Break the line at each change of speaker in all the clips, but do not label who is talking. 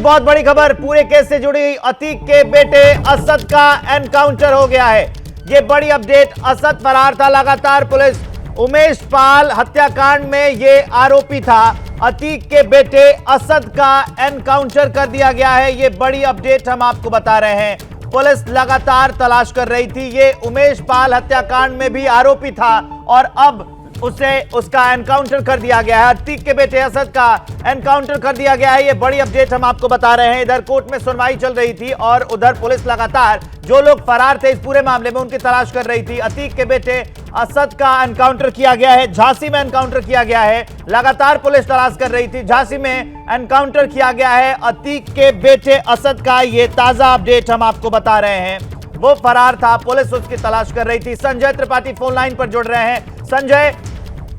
एक बहुत बड़ी खबर, पूरे केस से जुड़ी अतीक के बेटे असद का एनकाउंटर हो गया है। ये बड़ी अपडेट। असद फरार था, लगातार पुलिस उमेश पाल हत्याकांड में ये आरोपी था। अतीक के बेटे असद का एनकाउंटर कर दिया गया है। ये बड़ी अपडेट हम आपको बता रहे हैं। पुलिस लगातार तलाश कर रही थी। ये उमेश पाल हत्याकांड में भी आरोपी था और अब उसका एनकाउंटर कर दिया गया है। अतीक के बेटे असद का एनकाउंटर कर दिया गया है। ये बड़ी अपडेट हम आपको बता रहे हैं। इधर कोर्ट में सुनवाई चल रही थी और उधर पुलिस लगातार जो लोग फरार थे इस पूरे मामले में उनकी तलाश कर रही थी। अतीक के बेटे असद का एनकाउंटर किया गया है। झांसी में एनकाउंटर किया गया है। लगातार पुलिस तलाश कर रही थी। झांसी में एनकाउंटर किया गया है अतीक के बेटे असद का। ये ताजा अपडेट हम आपको बता रहे हैं। वो फरार था, पुलिस उसकी तलाश कर रही थी। संजय त्रिपाठी फोन लाइन पर जुड़ रहे हैं। संजय,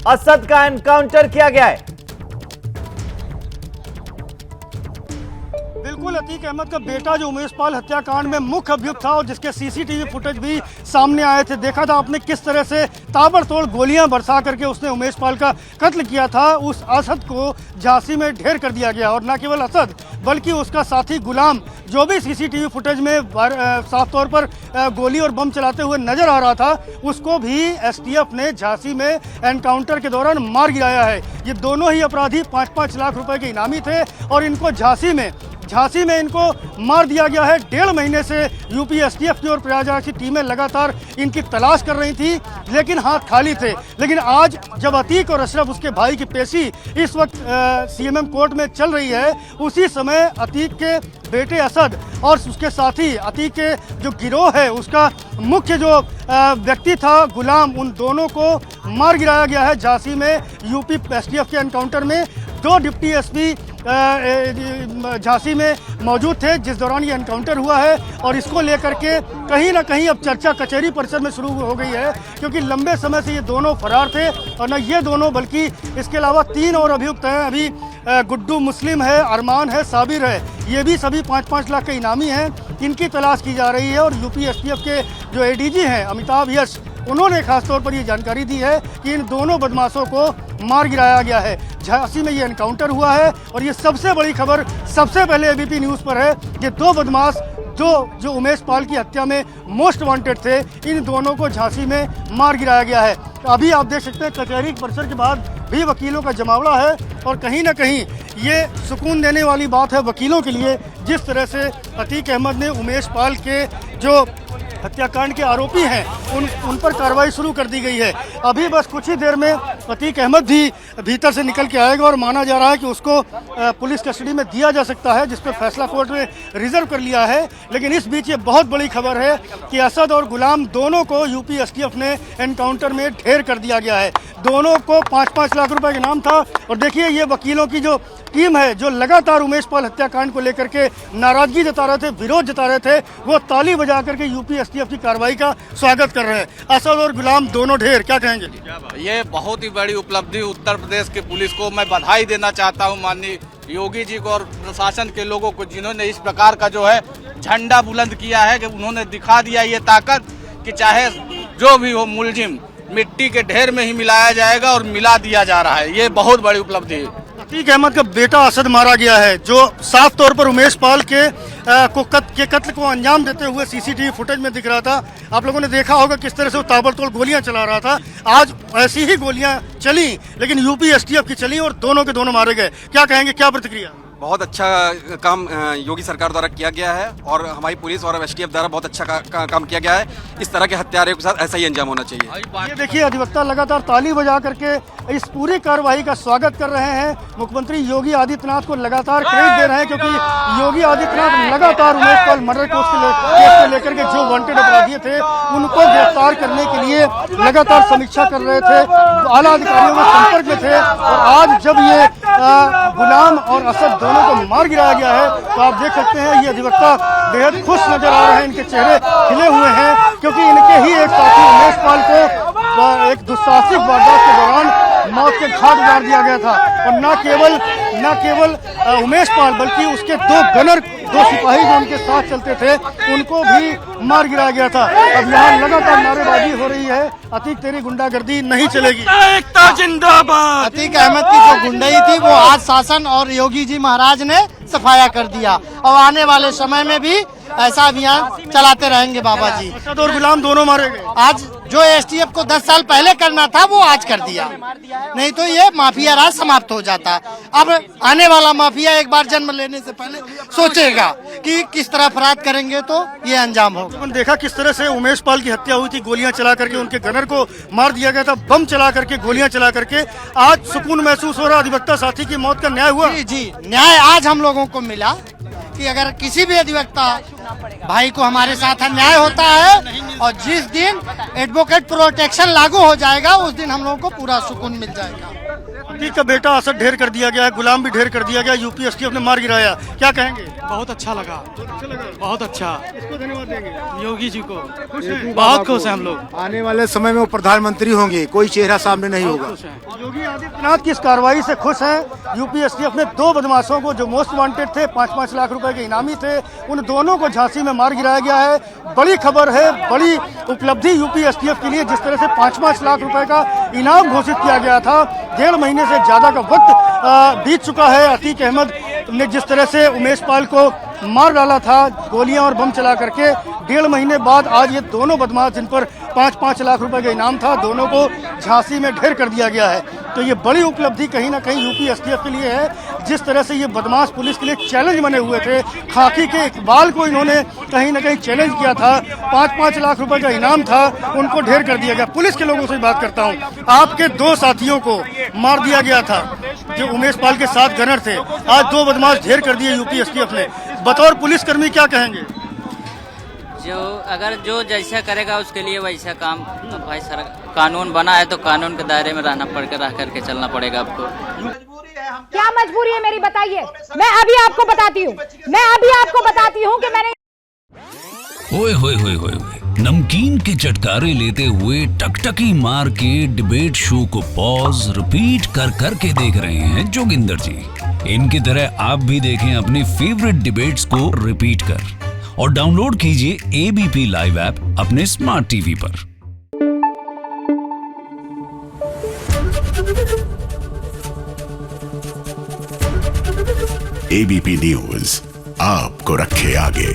असद का एनकाउंटर किया गया है।
बिल्कुल, अतीक अहमद का बेटा जो उमेश पाल हत्याकांड में मुख्य अभियुक्त था और जिसके सीसीटीवी फुटेज भी सामने आए थे, देखा था आपने किस तरह से ताबड़तोड़ गोलियां बरसा करके उसने उमेश पाल का कत्ल किया था। उस असद को झांसी में ढेर कर दिया गया और न केवल असद बल्कि उसका साथी गुलाम जो भी सीसीटीवी फुटेज में साफ तौर पर गोली और बम चलाते हुए नजर आ रहा था, उसको भी एसटीएफ ने झांसी में एनकाउंटर के दौरान मार गिराया है। ये दोनों ही अपराधी 5-5 लाख रुपए के इनामी थे और इनको झांसी में इनको मार दिया गया है। 1.5 महीने से यूपी एसटीएफ की और प्रयागराज की टीमें लगातार इनकी तलाश कर रही थी, लेकिन हाथ खाली थे। लेकिन आज जब अतीक और अशरफ उसके भाई की पेशी इस वक्त सीएमएम कोर्ट में चल रही है, उसी समय अतीक के बेटे असद और उसके साथी अतीक के जो गिरोह है उसका मुख्य जो व्यक्ति था गुलाम, उन दोनों को मार गिराया गया है झांसी में यूपी एसटीएफ के एनकाउंटर में। 2 डिप्टी एसपी झांसी में मौजूद थे जिस दौरान ये एनकाउंटर हुआ है और इसको लेकर के कहीं ना कहीं अब चर्चा कचहरी परिसर में शुरू हो गई है, क्योंकि लंबे समय से ये दोनों फरार थे और न ये दोनों बल्कि इसके अलावा 3 और अभियुक्त हैं। अभी गुड्डू मुस्लिम है, अरमान है, साबिर है, ये भी सभी 5-5 लाख के इनामी हैं। इनकी तलाश की जा रही है और यूपी एसटीएफ के जो एडीजी हैं अमिताभ यश, उन्होंने खासतौर पर ये जानकारी दी है कि इन दोनों बदमाशों को मार गिराया गया है। झांसी में ये एनकाउंटर हुआ है और ये सबसे बड़ी खबर सबसे पहले एबीपी न्यूज़ पर है। ये 2 बदमाश जो उमेश पाल की हत्या में मोस्ट वांटेड थे, इन दोनों को झांसी में मार गिराया गया है। अभी आप देख सकते हैं कचहरी परिसर के बाद भी वकीलों का जमावड़ा है और कहीं ना कहीं ये सुकून देने वाली बात है वकीलों के लिए, जिस तरह से अतीक अहमद ने उमेश पाल के जो हत्याकांड के आरोपी हैं उन पर कार्रवाई शुरू कर दी गई है। अभी बस कुछ ही देर में अतीक अहमद भी भीतर से निकल के आएगा और माना जा रहा है कि उसको पुलिस कस्टडी में दिया जा सकता है, जिस पर फैसला कोर्ट ने रिजर्व कर लिया है। लेकिन इस बीच ये बहुत बड़ी खबर है कि असद और गुलाम दोनों को यूपी एसटीएफ ने एनकाउंटर में ढेर कर दिया गया है। दोनों को 5-5 लाख रुपए का इनाम था। और देखिए ये वकीलों की जो टीम है जो लगातार उमेश पाल हत्याकांड को लेकर के नाराजगी जता रहे थे, विरोध जता रहे थे, वो ताली बजा करके यूपी एसटीएफ की कार्रवाई का स्वागत कर रहे हैं। असद और गुलाम दोनों ढेर, क्या कहेंगे?
ये बहुत ही बड़ी उपलब्धि उत्तर प्रदेश की पुलिस को मैं बधाई देना चाहता हूँ, माननीय योगी जी को और प्रशासन के लोगों को, जिन्होंने इस प्रकार का जो है झंडा बुलंद किया है कि उन्होंने दिखा दिया ये ताकत कि चाहे जो भी हो मुलजिम मिट्टी के ढेर में ही मिलाया जाएगा और मिला दिया जा रहा है। ये बहुत बड़ी उपलब्धि है।
अतीक अहमद का बेटा असद मारा गया है, जो साफ तौर पर उमेश पाल के कत्ल को अंजाम देते हुए सीसीटीवी फुटेज में दिख रहा था। आप लोगों ने देखा होगा किस तरह से वो ताबड़तोड़ गोलियां चला रहा था। आज ऐसी ही गोलियां चली, लेकिन यूपी एसटीएफ की चली और दोनों के दोनों मारे गए। क्या कहेंगे, क्या प्रतिक्रिया?
बहुत अच्छा काम योगी सरकार द्वारा किया गया है और हमारी पुलिस और एसटीएफ द्वारा बहुत अच्छा काम किया गया है। इस तरह के हत्यारों के साथ ऐसा ही अंजाम होना चाहिए।
ये देखिए अधिवक्ता लगातार ताली बजा करके इस पूरी कार्रवाई का स्वागत कर रहे हैं। मुख्यमंत्री योगी आदित्यनाथ को लगातार क्रेडिट दे रहे हैं, क्योंकि योगी आदित्यनाथ लगातार उमेश पाल मर्डर केस को लेकर के जो वांटेड अपराधी थे उनको गिरफ्तार करने के लिए लगातार समीक्षा कर रहे थे, आला अधिकारियों के संपर्क में थे। और आज जब ये गुलाम और असद दोनों को मार गिराया गया है तो आप देख सकते हैं ये अधिवक्ता बेहद खुश नजर आ रहे हैं। इनके चेहरे खिले हुए हैं, क्योंकि इनके ही एक साथी उमेश पाल को एक दुस्साहसिक वारदात के दौरान मौत के घाट उतार दिया गया था। और न न केवल उमेश पाल बल्कि उसके 2 गनर, 2 सिपाही जो उनके साथ चलते थे, उनको भी मार गिराया गया था। अब यहाँ लगातार नारेबाजी हो रही है, अतीक तेरी गुंडागर्दी नहीं चलेगी।
एकता जिंदाबाद। अतीक अहमद की जो गुंडई थी वो आज शासन और योगी जी महाराज ने सफाया कर दिया और आने वाले समय में भी ऐसा अभियान चलाते रहेंगे बाबा जी।
असद और गुलाम दोनों मारे गए।
आज जो एसटीएफ को 10 साल पहले करना था वो आज कर दिया, नहीं तो ये माफिया राज समाप्त हो जाता। अब आने वाला माफिया एक बार जन्म लेने से पहले सोचेगा कि किस तरह अपराध करेंगे तो ये अंजाम होगा।
अपन देखा किस तरह से उमेश पाल की हत्या हुई थी, गोलियां चला करके उनके गनर को मार दिया गया था, बम चला करके, गोलियां चला करके। आज सुकून महसूस हो रहा, अधिवक्ता साथी की मौत का न्याय हुआ।
जी, न्याय आज हम लोगों को मिला कि अगर किसी भी अधिवक्ता भाई को हमारे साथ अन्याय होता है और जिस दिन एडवोकेट प्रोटेक्शन लागू हो जाएगा उस दिन हम लोगों को पूरा सुकून मिल जाएगा।
अतीक का बेटा असद ढेर कर दिया गया है, गुलाम भी ढेर कर दिया गया, यूपी एसटीएफ ने मार गिराया, क्या कहेंगे?
बहुत अच्छा लगा, बहुत अच्छा।
इसको धन्यवाद देंगे
योगी जी को
खुश हैं?
बहुत खुश हैं हम लोग।
आने वाले समय में वो प्रधानमंत्री होंगे, कोई चेहरा सामने नहीं होगा।
योगी आदित्यनाथ की इस कार्रवाई से खुश हैं। यूपी एसटीएफ ने 2 बदमाशों को जो मोस्ट वांटेड थे, 5-5 लाख रुपए के इनामी थे, उन दोनों को झांसी में मार गिराया गया है। बड़ी खबर है, बड़ी उपलब्धि यूपी एसटीएफ के लिए, जिस तरह से 5-5 लाख रुपए का इनाम घोषित किया गया था। 1.5 महीने से ज्यादा का वक्त बीत चुका है। अतीक अहमद ने जिस तरह से उमेश पाल को मार डाला था गोलियां और बम चला करके, 1.5 महीने बाद आज ये दोनों बदमाश, जिन पर 5-5 लाख रुपए का इनाम था, दोनों को झांसी में ढेर कर दिया गया है। तो ये बड़ी उपलब्धि कहीं ना कहीं यूपी एसटीएफ के लिए है। जिस तरह से ये बदमाश पुलिस के लिए चैलेंज बने हुए थे, खाकी के इकबाल को इन्होंने कहीं ना कहीं चैलेंज किया था, 5-5 लाख रुपए का इनाम था, उनको ढेर कर दिया गया। पुलिस के लोगों से बात करता हूँ, आपके 2 साथियों को मार दिया गया था जो उमेश पाल के साथ गनर थे, आज 2 बदमाश ढेर कर दिए यूपी एसटीएफ ने। बतौर पुलिसकर्मी क्या कहेंगे?
अगर जो जैसा करेगा उसके लिए वैसा काम। भाई सर, कानून बना है तो कानून के दायरे में रहना पड़ के रह करके चलना पड़ेगा आपको।
क्या मजबूरी है मेरी, बताइए। मैं अभी आपको बताती हूँ कि मैंने
ओए होए होए होए नमकीन के चटकारे लेते हुए टकटकी मार के डिबेट शो को पॉज रिपीट कर कर के देख रहे हैं जोगिंदर जी। इनकी तरह आप भी देखें अपनी फेवरेट डिबेट्स को रिपीट कर और डाउनलोड कीजिए एबीपी लाइव ऐप अपने स्मार्ट टीवी पर।
एबीपी न्यूज आपको रखे आगे।